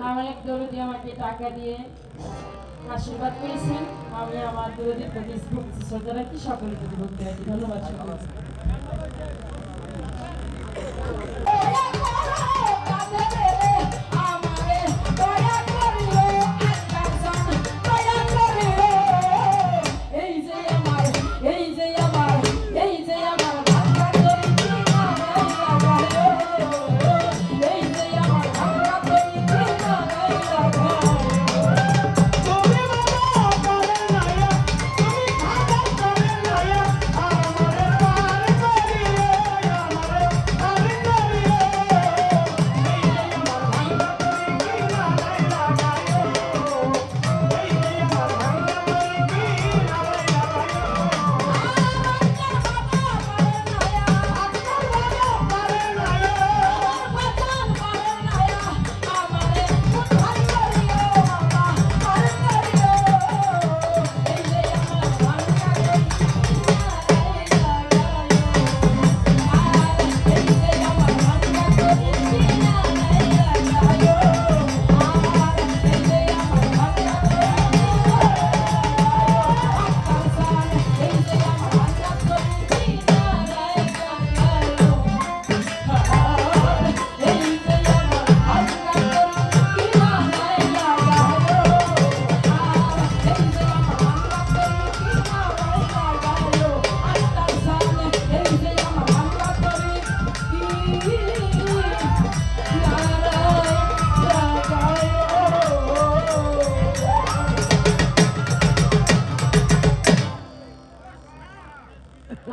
আমার এক দরদি আমাকে টাকা দিয়ে আশীর্বাদ করেছেন। আমি আমার দরদির প্রতি শ্রদ্ধা রাখি, সকলের প্রতি ভক্তি রাখি। ধন্যবাদ সকলকে।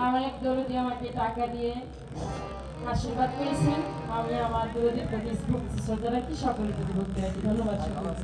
আমার এক দরদি আমাকে টাকা দিয়ে আশীর্বাদ করেছেন। আমি আমার দরদির প্রতি শ্রদ্ধা রাখি, সকলের প্রতি ভক্তি রাখি। ধন্যবাদ সকলকে।